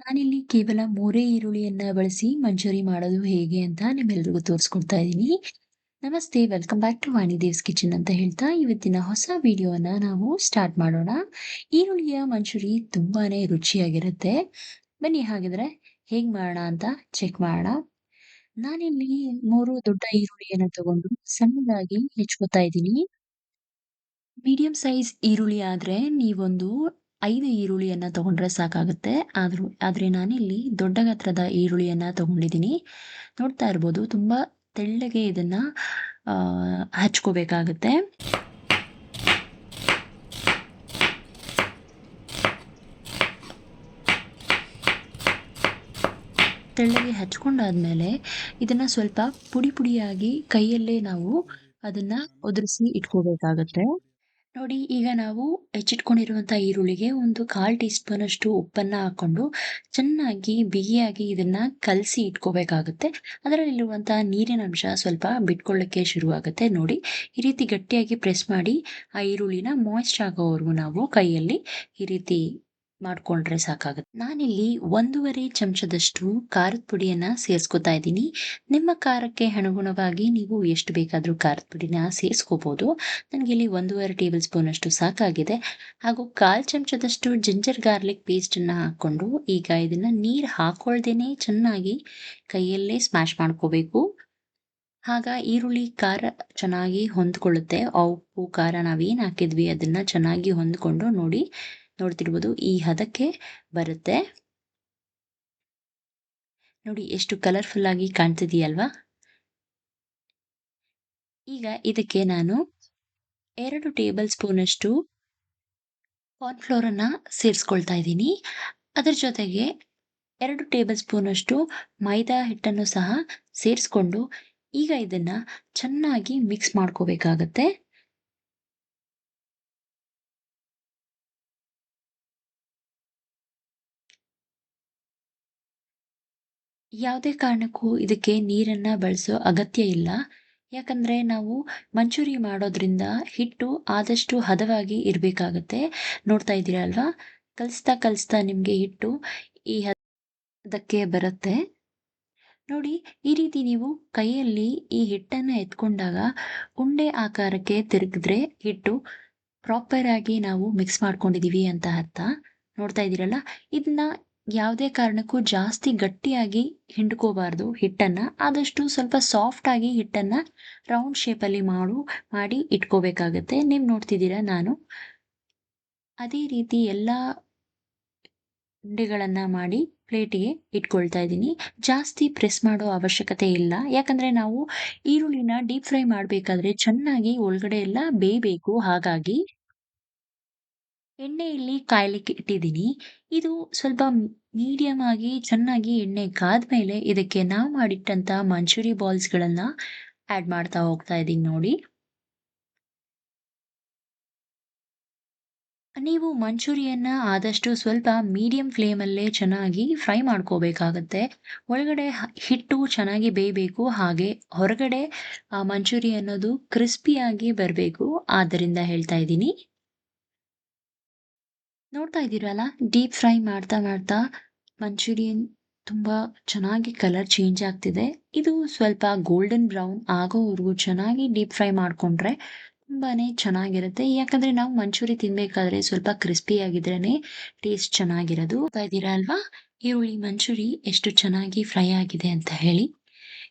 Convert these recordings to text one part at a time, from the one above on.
ನಾನಿಲ್ಲಿ ಕೇವಲ 3 ಈರುಳ್ಳಿಯನ್ನ ಬಳಸಿ ಮಂಚೂರಿ ಮಾಡೋದು ಹೇಗೆ ಅಂತ ನಿಮ್ಮೆಲ್ರಿಗೂ ತೋರಿಸ್ಕೊಡ್ತಾ ಇದ್ದೀನಿ. ನಮಸ್ತೆ, welcome back to Vani Dev's kitchen ಅಂತ ಹೇಳ್ತಾ ಇವತ್ತಿನ ಹೊಸ ವಿಡಿಯೋವನ್ನ ನಾವು ಸ್ಟಾರ್ಟ್ ಮಾಡೋಣ. ಈರುಳ್ಳಿಯ ಮಂಚೂರಿ ತುಂಬಾನೇ ರುಚಿಯಾಗಿರುತ್ತೆ. ಬನ್ನಿ ಹಾಗಿದ್ರೆ ಹೇಗ್ ಮಾಡೋಣ ಅಂತ ಚೆಕ್ ಮಾಡೋಣ. ನಾನಿಲ್ಲಿ 3 ದೊಡ್ಡ ಈರುಳ್ಳಿಯನ್ನ ತಗೊಂಡು ಸಣ್ಣದಾಗಿ ಹೆಚ್ಕೊತಾ ಇದ್ದೀನಿ. ಮೀಡಿಯಂ ಸೈಜ್ ಈರುಳ್ಳಿ ಆದ್ರೆ ನೀವೊಂದು 5 ಈರುಳ್ಳಿಯನ್ನ ತಗೊಂಡ್ರೆ ಸಾಕಾಗುತ್ತೆ. ಆದ್ರೆ ನಾನಿಲ್ಲಿ ದೊಡ್ಡ ಗಾತ್ರದ ಈರುಳ್ಳಿಯನ್ನ ತಗೊಂಡಿದ್ದೀನಿ. ನೋಡ್ತಾ ಇರ್ಬೋದು ತುಂಬಾ ತೆಳ್ಳಗೆ ಇದನ್ನ ಹಚ್ಕೋಬೇಕಾಗುತ್ತೆ. ತೆಳ್ಳಗೆ ಹಚ್ಕೊಂಡಾದ್ಮೇಲೆ ಇದನ್ನ ಸ್ವಲ್ಪ ಪುಡಿ ಪುಡಿಯಾಗಿ ಕೈಯಲ್ಲೇ ನಾವು ಅದನ್ನ ಉದುರಿಸಿ ಇಟ್ಕೋಬೇಕಾಗತ್ತೆ. ನೋಡಿ, ಈಗ ನಾವು ಹೆಚ್ಚಿಟ್ಕೊಂಡಿರುವಂತಹ ಈರುಳ್ಳಿಗೆ ಒಂದು 1/4 ಟೀ ಸ್ಪೂನ್ ಅಷ್ಟು ಉಪ್ಪನ್ನ ಹಾಕೊಂಡು ಚೆನ್ನಾಗಿ ಬಿಗಿಯಾಗಿ ಇದನ್ನ ಕಲಸಿ ಇಟ್ಕೋಬೇಕಾಗುತ್ತೆ. ಅದರಲ್ಲಿರುವಂತಹ ನೀರಿನ ಅಂಶ ಸ್ವಲ್ಪ ಬಿಟ್ಕೊಳ್ಳಕ್ಕೆ ಶುರುವಾಗುತ್ತೆ. ನೋಡಿ, ಈ ರೀತಿ ಗಟ್ಟಿಯಾಗಿ ಪ್ರೆಸ್ ಮಾಡಿ ಆ ಈರುಳ್ಳಿನ ಮಾಯ್ಸ್ಟ್ ಆಗೋವರೆಗೂ ನಾವು ಕೈಯಲ್ಲಿ ಈ ರೀತಿ ಮಾಡ್ಕೊಂಡ್ರೆ ಸಾಕಾಗುತ್ತೆ. ನಾನಿಲ್ಲಿ 1.5 ಚಮಚದಷ್ಟು ಖಾರದ ಪುಡಿಯನ್ನ ಸೇರಿಸ್ಕೊತಾ ಇದ್ದೀನಿ. ನಿಮ್ಮ ಖಾರಕ್ಕೆ ಅನುಗುಣವಾಗಿ ನೀವು ಎಷ್ಟು ಬೇಕಾದ್ರೂ ಖಾರದ ಪುಡಿನ ಸೇರಿಸ್ಕೋಬಹುದು. ನನಗಿಲ್ಲಿ 1.5 ಟೇಬಲ್ ಸ್ಪೂನ್ ಅಷ್ಟು ಸಾಕಾಗಿದೆ. ಹಾಗೂ 1/4 ಚಮಚದಷ್ಟು ಜಿಂಜರ್ ಗಾರ್ಲಿಕ್ ಪೇಸ್ಟ್ ಅನ್ನ ಹಾಕೊಂಡು ಈಗ ಇದನ್ನ ನೀರು ಹಾಕೊಳ್ದೇನೆ ಚೆನ್ನಾಗಿ ಕೈಯಲ್ಲೇ ಸ್ಮ್ಯಾಶ್ ಮಾಡ್ಕೋಬೇಕು. ಆಗ ಈರುಳ್ಳಿ ಖಾರ ಚೆನ್ನಾಗಿ ಹೊಂದ್ಕೊಳ್ಳುತ್ತೆ. ಆ ಉಪ್ಪು ಖಾರ ನಾವೇನ್ ಹಾಕಿದ್ವಿ ಅದನ್ನ ಚೆನ್ನಾಗಿ ಹೊಂದ್ಕೊಂಡು ನೋಡ್ತಿರ್ಬೋದು ಈ ಹದಕ್ಕೆ ಬರುತ್ತೆ. ನೋಡಿ, ಎಷ್ಟು ಕಲರ್ಫುಲ್ ಆಗಿ ಕಾಣ್ತಿದೆಯಲ್ವಾ? ಈಗ ಇದಕ್ಕೆ ನಾನು 2 ಟೇಬಲ್ ಸ್ಪೂನ್ ಅಷ್ಟು ಕಾರ್ನ್‌ಫ್ಲೋರ್ ಅನ್ನ ಸೇರಿಸ್ಕೊಳ್ತಾ ಇದ್ದೀನಿ. ಅದರ ಜೊತೆಗೆ 2 ಟೇಬಲ್ ಸ್ಪೂನ್ ಅಷ್ಟು ಮೈದಾ ಹಿಟ್ಟನ್ನು ಸಹ ಸೇರಿಸ್ಕೊಂಡು ಈಗ ಇದನ್ನ ಚೆನ್ನಾಗಿ ಮಿಕ್ಸ್ ಮಾಡ್ಕೋಬೇಕಾಗತ್ತೆ. ಯಾವುದೇ ಕಾರಣಕ್ಕೂ ಇದಕ್ಕೆ ನೀರನ್ನ ಬಳಸೋ ಅಗತ್ಯ ಇಲ್ಲ. ಯಾಕಂದ್ರೆ ನಾವು ಮಂಚೂರಿ ಮಾಡೋದ್ರಿಂದ ಹಿಟ್ಟು ಆದಷ್ಟು ಹದವಾಗಿ ಇರ್ಬೇಕಾಗತ್ತೆ. ನೋಡ್ತಾ ಇದ್ದೀರಾ ಅಲ್ವಾ? ಕಲಿಸ್ತಾ ನಿಮ್ಗೆ ಹಿಟ್ಟು ಈ ಹದಕ್ಕೆ ಬರುತ್ತೆ. ನೋಡಿ, ಈ ರೀತಿ ನೀವು ಕೈಯಲ್ಲಿ ಈ ಹಿಟ್ಟನ್ನ ಎತ್ಕೊಂಡಾಗ ಉಂಡೆ ಆಕಾರಕ್ಕೆ ತಿರುಗಿದ್ರೆ ಹಿಟ್ಟು ಪ್ರಾಪರ್ ಆಗಿ ನಾವು ಮಿಕ್ಸ್ ಮಾಡ್ಕೊಂಡಿದೀವಿ ಅಂತ ಅರ್ಥ. ನೋಡ್ತಾ ಇದ್ದೀರಲ್ಲ? ಇದನ್ನ ಯಾವುದೇ ಕಾರಣಕ್ಕೂ ಜಾಸ್ತಿ ಗಟ್ಟಿಯಾಗಿ ಹಿಂಡ್ಕೋಬಾರ್ದು ಹಿಟ್ಟನ್ನ. ಆದಷ್ಟು ಸ್ವಲ್ಪ ಸಾಫ್ಟ್ ಆಗಿ ಹಿಟ್ಟನ್ನ ರೌಂಡ್ ಶೇಪಲ್ಲಿ ಮಾಡಿ ಇಟ್ಕೋಬೇಕಾಗತ್ತೆ. ನೀವು ನೋಡ್ತಿದ್ದೀರಾ ನಾನು ಅದೇ ರೀತಿ ಎಲ್ಲಾ ಉಂಡೆಗಳನ್ನ ಮಾಡಿ ಪ್ಲೇಟಿಗೆ ಇಟ್ಕೊಳ್ತಾ ಇದ್ದೀನಿ. ಜಾಸ್ತಿ ಪ್ರೆಸ್ ಮಾಡೋ ಅವಶ್ಯಕತೆ ಇಲ್ಲ. ಯಾಕಂದ್ರೆ ನಾವು ಈರುಳ್ಳಿನ ಡೀಪ್ ಫ್ರೈ ಮಾಡ್ಬೇಕಾದ್ರೆ ಚೆನ್ನಾಗಿ ಒಳಗಡೆ ಎಲ್ಲ ಬೇಯಬೇಕು. ಹಾಗಾಗಿ ಎಣ್ಣೆಯಲ್ಲಿ ಕಾಯ್ಲಿಕ್ಕೆ ಇಟ್ಟಿದ್ದೀನಿ. ಇದು ಸ್ವಲ್ಪ ಮೀಡಿಯಮ್ ಆಗಿ ಚೆನ್ನಾಗಿ ಎಣ್ಣೆ ಕಾದ್ಮೇಲೆ ಇದಕ್ಕೆ ನಾವು ಮಾಡಿಟ್ಟಂತ ಮಂಚೂರಿ ಬಾಲ್ಸ್‌ಗಳನ್ನ ಆಡ್ ಮಾಡ್ತಾ ಹೋಗ್ತಾ ಇದ್ದೀನಿ ನೋಡಿ. ನೀವು ಮಂಚೂರಿಯನ್ನ ಆದಷ್ಟು ಸ್ವಲ್ಪ ಮೀಡಿಯಂ ಫ್ಲೇಮಲ್ಲೇ ಚೆನ್ನಾಗಿ ಫ್ರೈ ಮಾಡ್ಕೋಬೇಕಾಗತ್ತೆ. ಒಳಗಡೆ ಹಿಟ್ಟು ಚೆನ್ನಾಗಿ ಬೇಯಬೇಕು. ಹಾಗೆ ಹೊರಗಡೆ ಮಂಚೂರಿ ಅನ್ನೋದು ಕ್ರಿಸ್ಪಿಯಾಗಿ ಬರಬೇಕು. ಆದ್ದರಿಂದ ಹೇಳ್ತಾ ಇದ್ದೀನಿ. ನೋಡ್ತಾ ಇದ್ದೀರಲ್ಲ, ಡೀಪ್ ಫ್ರೈ ಮಾಡ್ತಾ ಮಂಚೂರಿಯನ್ ತುಂಬಾ ಚೆನ್ನಾಗಿ ಕಲರ್ ಚೇಂಜ್ ಆಗ್ತಿದೆ. ಇದು ಸ್ವಲ್ಪ ಗೋಲ್ಡನ್ ಬ್ರೌನ್ ಆಗೋವರೆಗೂ ಚೆನ್ನಾಗಿ ಡೀಪ್ ಫ್ರೈ ಮಾಡ್ಕೊಂಡ್ರೆ ತುಂಬಾನೇ ಚೆನ್ನಾಗಿರುತ್ತೆ. ಯಾಕಂದ್ರೆ ನಾವು ಮಂಚೂರಿ ತಿನ್ಬೇಕಾದ್ರೆ ಸ್ವಲ್ಪ ಕ್ರಿಸ್ಪಿ ಆಗಿದ್ರೇನೆ ಟೇಸ್ಟ್ ಚೆನ್ನಾಗಿರೋದು. ನೋಡ್ತಾ ಇದ್ದೀರಾ ಅಲ್ವಾ? ಈರುಳ್ಳಿ ಮಂಚೂರಿ ಎಷ್ಟು ಚೆನ್ನಾಗಿ ಫ್ರೈ ಆಗಿದೆ ಅಂತ ಹೇಳಿ.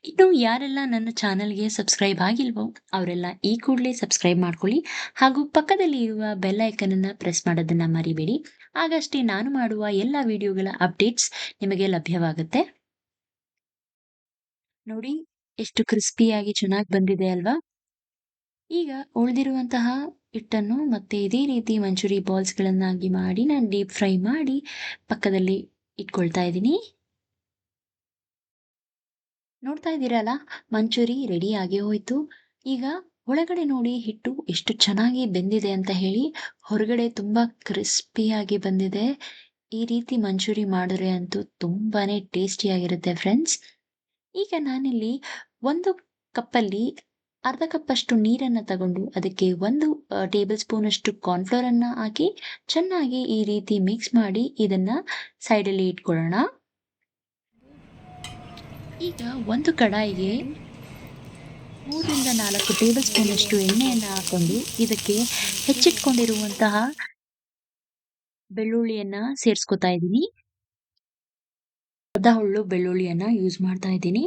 ಇನ್ನು ಯಾರೆಲ್ಲ ನನ್ನ ಚಾನೆಲ್‌ಗೆ ಸಬ್ಸ್ಕ್ರೈಬ್ ಆಗಿಲ್ವೋ ಅವರೆಲ್ಲ ಈ ಕೂಡಲೇ ಸಬ್ಸ್ಕ್ರೈಬ್ ಮಾಡ್ಕೊಳ್ಳಿ. ಹಾಗೂ ಪಕ್ಕದಲ್ಲಿ ಇರುವ ಬೆಲ್ ಐಕಾನ್ ಅನ್ನ ಪ್ರೆಸ್ ಮಾಡೋದನ್ನ ಮರಿಬೇಡಿ. ಆಗಷ್ಟೇ ನಾನು ಮಾಡುವ ಎಲ್ಲ ವಿಡಿಯೋಗಳ ಅಪ್ಡೇಟ್ಸ್ ನಿಮಗೆ ಲಭ್ಯವಾಗುತ್ತೆ. ನೋಡಿ, ಎಷ್ಟು ಕ್ರಿಸ್ಪಿಯಾಗಿ ಚೆನ್ನಾಗಿ ಬಂದಿದೆ ಅಲ್ವಾ? ಈಗ ಉಳಿದಿರುವಂತಹ ಹಿಟ್ಟನ್ನು ಮತ್ತೆ ಇದೇ ರೀತಿ ಮಂಚೂರಿ ಬಾಲ್ಸ್‌ಗಳನ್ನಾಗಿ ಮಾಡಿ ನಾನು ಡೀಪ್ ಫ್ರೈ ಮಾಡಿ ಪಕ್ಕದಲ್ಲಿ ಇಟ್ಕೊಳ್ತಾ ಇದ್ದೀನಿ. ನೋಡ್ತಾ ಇದ್ದೀರಲ್ಲ, ಮಂಚೂರಿ ರೆಡಿ ಆಗಿ ಹೋಯ್ತು. ಈಗ ಒಳಗಡೆ ನೋಡಿ ಹಿಟ್ಟು ಎಷ್ಟು ಚೆನ್ನಾಗಿ ಬೆಂದಿದೆ ಅಂತ ಹೇಳಿ. ಹೊರಗಡೆ ತುಂಬಾ ಕ್ರಿಸ್ಪಿಯಾಗಿ ಬಂದಿದೆ. ಈ ರೀತಿ ಮಂಚೂರಿ ಮಾಡಿದ್ರೆ ಅಂತೂ ತುಂಬಾನೇ ಟೇಸ್ಟಿಯಾಗಿರುತ್ತೆ ಫ್ರೆಂಡ್ಸ್. ಈಗ ನಾನಿಲ್ಲಿ 1 ಕಪ್ಪಲ್ಲಿ ಅರ್ಧ ಕಪ್ಪಷ್ಟು ನೀರನ್ನ ತಗೊಂಡು ಅದಕ್ಕೆ 1 ಟೇಬಲ್ ಸ್ಪೂನ್ ಅಷ್ಟು ಕಾರ್ನ್‌ಫ್ಲೋರ್ ಅನ್ನ ಹಾಕಿ ಚೆನ್ನಾಗಿ ಈ ರೀತಿ ಮಿಕ್ಸ್ ಮಾಡಿ ಇದನ್ನ ಸೈಡಲ್ಲಿ ಇಟ್ಕೊಳ್ಳೋಣ. ಈಗ ಒಂದು ಕಡಾಯಿಗೆ 3 ರಿಂದ 4 ಟೇಬಲ್ ಸ್ಪೂನ್ ಅಷ್ಟು ಎಣ್ಣೆಯನ್ನ ಹಾಕೊಂಡು ಇದಕ್ಕೆ ಹೆಚ್ಚಿಟ್ಕೊಂಡಿರುವಂತಹ ಬೆಳ್ಳುಳ್ಳಿಯನ್ನ ಸೇರಿಸ್ಕೊತಾ ಇದ್ದೀನಿ. ಅರ್ಧ ಹುಳ್ಳು ಬೆಳ್ಳುಳ್ಳಿಯನ್ನ ಯೂಸ್ ಮಾಡ್ತಾ ಇದ್ದೀನಿ.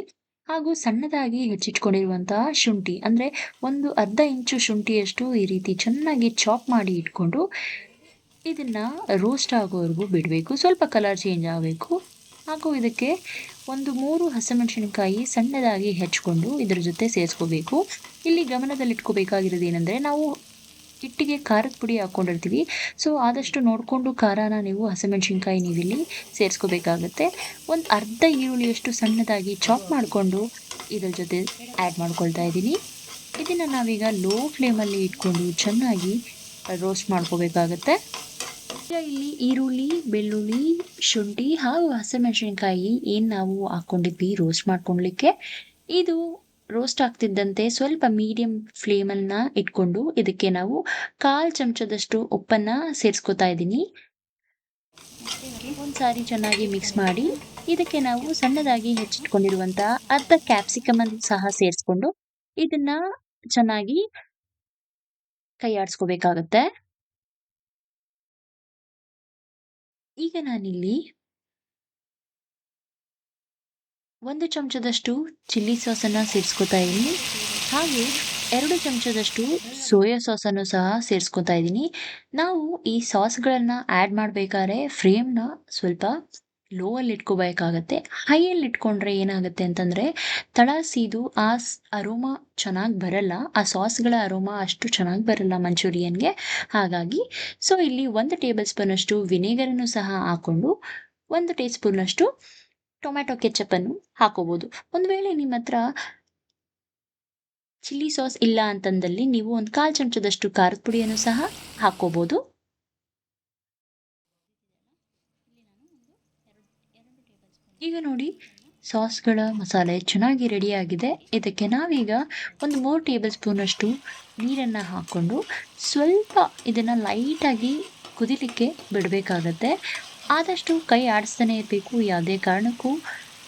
ಹಾಗೂ ಸಣ್ಣದಾಗಿ ಹೆಚ್ಚಿಟ್ಕೊಂಡಿರುವಂತಹ ಶುಂಠಿ ಅಂದ್ರೆ ಒಂದು ಅರ್ಧ ಇಂಚು ಶುಂಠಿಯಷ್ಟು ಈ ರೀತಿ ಚೆನ್ನಾಗಿ ಚಾಪ್ ಮಾಡಿ ಇಟ್ಕೊಂಡು ಇದನ್ನ ರೋಸ್ಟ್ ಆಗೋವರೆಗೂ ಬಿಡಬೇಕು. ಸ್ವಲ್ಪ ಕಲರ್ ಚೇಂಜ್ ಆಗಬೇಕು. ಹಾಗೂ ಇದಕ್ಕೆ ಒಂದು 3 ಹಸಿಮೆಣಸಿನಕಾಯಿ ಸಣ್ಣದಾಗಿ ಹೆಚ್ಚಿಕೊಂಡು ಇದರ ಜೊತೆ ಸೇರಿಸ್ಕೋಬೇಕು. ಇಲ್ಲಿ ಗಮನದಲ್ಲಿಟ್ಕೋಬೇಕಾಗಿರೋದು ಏನಂದ್ರೆ ನಾವು ಹಿಟ್ಟಿಗೆ ಖಾರದ ಪುಡಿ ಹಾಕೊಂಡಿರ್ತೀವಿ. ಸೊ ಆದಷ್ಟು ನೋಡಿಕೊಂಡು ಖಾರನ ನೀವು ಹಸಿಮೆಣಸಿನಕಾಯಿ ನೀವಿಲ್ಲಿ ಸೇರಿಸ್ಕೋಬೇಕಾಗತ್ತೆ. ಒಂದು ಅರ್ಧ ಈರುಳ್ಳಿಯಷ್ಟು ಸಣ್ಣದಾಗಿ ಚಾಪ್ ಮಾಡಿಕೊಂಡು ಇದರ ಜೊತೆ ಆ್ಯಡ್ ಮಾಡ್ಕೊಳ್ತಾ ಇದ್ದೀನಿ. ಇದನ್ನು ನಾವೀಗ ಲೋ ಫ್ಲೇಮಲ್ಲಿ ಇಟ್ಕೊಂಡು ಚೆನ್ನಾಗಿ ರೋಸ್ಟ್ ಮಾಡ್ಕೋಬೇಕಾಗತ್ತೆ. ಈಗ ಇಲ್ಲಿ ಈರುಳ್ಳಿ, ಬೆಳ್ಳುಳ್ಳಿ, ಶುಂಠಿ ಹಾಗೂ ಹಸಿಮೆಣಸಿನಕಾಯಿ ಏನು ನಾವು ಹಾಕ್ಕೊಂಡಿದ್ವಿ ರೋಸ್ಟ್ ಮಾಡ್ಕೊಳ್ಲಿಕ್ಕೆ, ಇದು ರೋಸ್ಟ್ ಆಗ್ತಿದ್ದಂತೆ ಸ್ವಲ್ಪ ಮೀಡಿಯಂ ಫ್ಲೇಮನ್ನ ಇಟ್ಕೊಂಡು ಇದಕ್ಕೆ ನಾವು 1/4 ಚಮಚದಷ್ಟು ಉಪ್ಪನ್ನ ಸೇರಿಸ್ಕೊತಾ ಇದ್ದೀನಿ. ಒಂದ್ಸಾರಿ ಚೆನ್ನಾಗಿ ಮಿಕ್ಸ್ ಮಾಡಿ ಇದಕ್ಕೆ ನಾವು ಸಣ್ಣದಾಗಿ ಹೆಚ್ಚಿಟ್ಕೊಂಡಿರುವಂತಹ ಅರ್ಧ ಕ್ಯಾಪ್ಸಿಕಮ್ ಅನ್ನು ಸಹ ಸೇರಿಸ್ಕೊಂಡು ಇದನ್ನ ಚೆನ್ನಾಗಿ ಕೈ ಆಡಿಸ್ಕೋಬೇಕಾಗತ್ತೆ. ಈಗ ನಾನಿಲ್ಲಿ 1 ಚಮಚದಷ್ಟು ಚಿಲ್ಲಿ ಸಾಸನ್ನ ಸೇರಿಸ್ಕೊತಾ ಇದ್ದೀನಿ. ಹಾಗೆ 2 ಚಮಚದಷ್ಟು ಸೋಯಾ ಸಾಸನ್ನು ಸಹ ಸೇರಿಸ್ಕೊತಾ ಇದ್ದೀನಿ. ನಾವು ಈ ಸಾಸ್ಗಳನ್ನ ಆ್ಯಡ್ ಮಾಡಬೇಕಾದ್ರೆ ಫ್ಲೇಮ್ನ ಸ್ವಲ್ಪ ಲೋ ಅಲ್ಲಿ ಇಟ್ಕೋಬೇಕಾಗತ್ತೆ. ಹೈಯಲ್ಲಿ ಇಟ್ಕೊಂಡ್ರೆ ಏನಾಗುತ್ತೆ ಅಂತಂದ್ರೆ ತಳ ಸೀದು ಅರೋಮಾ ಚೆನ್ನಾಗಿ ಬರಲ್ಲ. ಆ ಸಾಸ್ಗಳ ಅರೋಮಾ ಅಷ್ಟು ಚೆನ್ನಾಗಿ ಬರಲ್ಲ ಮಂಚೂರಿಯನ್ಗೆ. ಹಾಗಾಗಿ ಸೊ ಇಲ್ಲಿ 1 ಟೇಬಲ್ ಸ್ಪೂನ್ ಅಷ್ಟು ವಿನೆಗರನ್ನು ಸಹ ಹಾಕೊಂಡು 1 ಟೀ ಸ್ಪೂನ್ ಅಷ್ಟು ಟೊಮ್ಯಾಟೊ ಕೆಚಪ್ ಅನ್ನು ಹಾಕೋಬಹುದು. ಒಂದು ವೇಳೆ ನಿಮ್ಮ ಹತ್ರ ಚಿಲ್ಲಿ ಸಾಸ್ ಇಲ್ಲ ಅಂತಂದಲ್ಲಿ ನೀವು ಒಂದು 1/4 ಚಮಚದಷ್ಟು ಖಾರದ ಪುಡಿಯನ್ನು ಸಹ ಹಾಕೋಬಹುದು. ಈಗ ನೋಡಿ ಸಾಸ್ಗಳ ಮಸಾಲೆ ಚೆನ್ನಾಗಿ ರೆಡಿಯಾಗಿದೆ. ಇದಕ್ಕೆ ನಾವೀಗ ಒಂದು 3 ಟೇಬಲ್ ಸ್ಪೂನ್ ಅಷ್ಟು ನೀರನ್ನ ಹಾಕೊಂಡು ಸ್ವಲ್ಪ ಇದನ್ನ ಲೈಟಾಗಿ ಕುದಿಲಿಕ್ಕೆ ಬಿಡಬೇಕಾಗತ್ತೆ. ಆದಷ್ಟು ಕೈ ಆಡಿಸ್ತಾನೆ ಇರಬೇಕು. ಯಾವುದೇ ಕಾರಣಕ್ಕೂ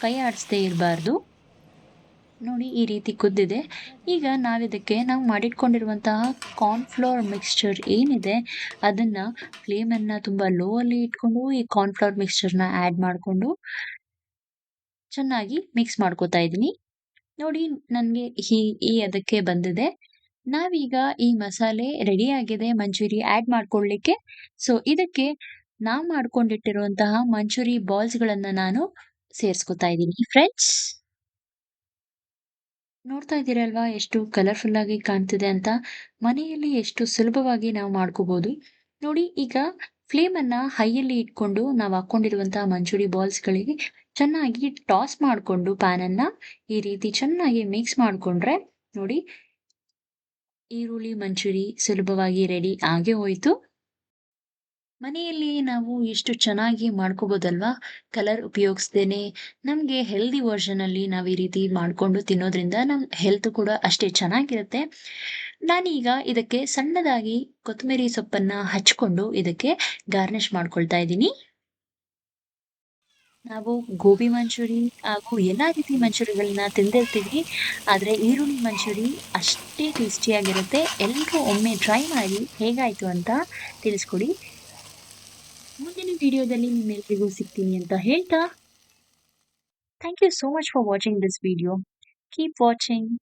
ಕೈ ಆಡಿಸದೇ ಇರಬಾರ್ದು. ನೋಡಿ ಈ ರೀತಿ ಕುದ್ದಿದೆ. ಈಗ ನಾವಿದಕ್ಕೆ ನಾವು ಮಾಡಿಟ್ಕೊಂಡಿರುವಂತಹ ಕಾರ್ನ್‌ಫ್ಲೋರ್ ಮಿಕ್ಸ್ಚರ್ ಏನಿದೆ ಅದನ್ನ ಫ್ಲೇಮನ್ನ ತುಂಬಾ ಲೋ ಅಲ್ಲಿ ಇಟ್ಕೊಂಡು ಈ ಕಾರ್ನ್‌ಫ್ಲೋರ್ ಮಿಕ್ಸ್ಚರ್‌ನ ಆ್ಯಡ್ ಮಾಡ್ಕೊಂಡು ಚೆನ್ನಾಗಿ ಮಿಕ್ಸ್ ಮಾಡ್ಕೋತಾ ಇದ್ದೀನಿ. ನೋಡಿ ನನಗೆ ಈ ಹದಕ್ಕೆ ಬಂದಿದೆ. ನಾವೀಗ ಈ ಮಸಾಲೆ ರೆಡಿ ಆಗಿದೆ ಮಂಚೂರಿ ಆ್ಯಡ್ ಮಾಡ್ಕೊಳ್ಳಿಕ್ಕೆ. ಸೊ ಇದಕ್ಕೆ ನಾವು ಮಾಡ್ಕೊಂಡಿಟ್ಟಿರುವಂತಹ ಮಂಚೂರಿ ಬಾಲ್ಸ್‌ಗಳನ್ನ ನಾನು ಸೇರಿಸ್ಕೊತಾ ಇದ್ದೀನಿ ಫ್ರೆಂಡ್ಸ್. ನೋಡ್ತಾ ಇದ್ದೀರಲ್ವಾ ಎಷ್ಟು ಕಲರ್‌ಫುಲ್ ಆಗಿ ಕಾಣ್ತಿದೆ ಅಂತ. ಮನೆಯಲ್ಲಿ ಎಷ್ಟು ಸುಲಭವಾಗಿ ನಾವು ಮಾಡ್ಕೋಬಹುದು. ನೋಡಿ ಈಗ ಫ್ಲೇಮನ್ನ ಹೈಯಲ್ಲಿ ಇಟ್ಕೊಂಡು ನಾವು ಹಾಕೊಂಡಿರುವಂತಹ ಮಂಚೂರಿ ಬಾಲ್ಸ್‌ಗಳಿಗೆ ಚೆನ್ನಾಗಿ ಟಾಸ್ ಮಾಡ್ಕೊಂಡು ಪ್ಯಾನನ್ನ ಈ ರೀತಿ ಚೆನ್ನಾಗಿ ಮಿಕ್ಸ್ ಮಾಡ್ಕೊಂಡ್ರೆ ನೋಡಿ ಈರುಳ್ಳಿ ಮಂಚೂರಿ ಸುಲಭವಾಗಿ ರೆಡಿ ಆಗೇ ಹೋಯ್ತು. ಮನೆಯಲ್ಲಿ ನಾವು ಎಷ್ಟು ಚೆನ್ನಾಗಿ ಮಾಡ್ಕೋಬೋದಲ್ವಾ? ಕಲರ್ ಉಪಯೋಗಿಸ್ದೇನೆ ನಮಗೆ ಹೆಲ್ದಿ ವರ್ಷನಲ್ಲಿ ನಾವು ಈ ರೀತಿ ಮಾಡ್ಕೊಂಡು ತಿನ್ನೋದ್ರಿಂದ ನಮ್ಮ ಹೆಲ್ತ್ ಕೂಡ ಅಷ್ಟೇ ಚೆನ್ನಾಗಿರುತ್ತೆ. ನಾನೀಗ ಇದಕ್ಕೆ ಸಣ್ಣದಾಗಿ ಕೊತ್ತಂಬರಿ ಸೊಪ್ಪನ್ನ ಹಚ್ಕೊಂಡು ಇದಕ್ಕೆ ಗಾರ್ನಿಷ್ ಮಾಡ್ಕೊಳ್ತಾ ಇದ್ದೀನಿ. ನಾವು ಗೋಬಿ ಮಂಚೂರಿ ಹಾಗೂ ಎಲ್ಲಾ ರೀತಿ ಮಂಚೂರಿಗಳನ್ನ ತಿಂದಿರ್ತೀವಿ. ಆದ್ರೆ ಈರುಳ್ಳಿ ಮಂಚೂರಿ ಅಷ್ಟೇ ಟೇಸ್ಟಿಯಾಗಿರುತ್ತೆ. ಎಲ್ರೂ ಒಮ್ಮೆ ಟ್ರೈ ಮಾಡಿ ಹೇಗಾಯ್ತು ಅಂತ ತಿಳಿಸ್ಕೊಡಿ. ಮುಂದಿನ ವಿಡಿಯೋದಲ್ಲಿ ನಿಮ್ಮೆಲ್ರಿಗೂ ಸಿಗ್ತೀನಿ ಅಂತ ಹೇಳ್ತಾ thank you so much for watching this video. Keep watching.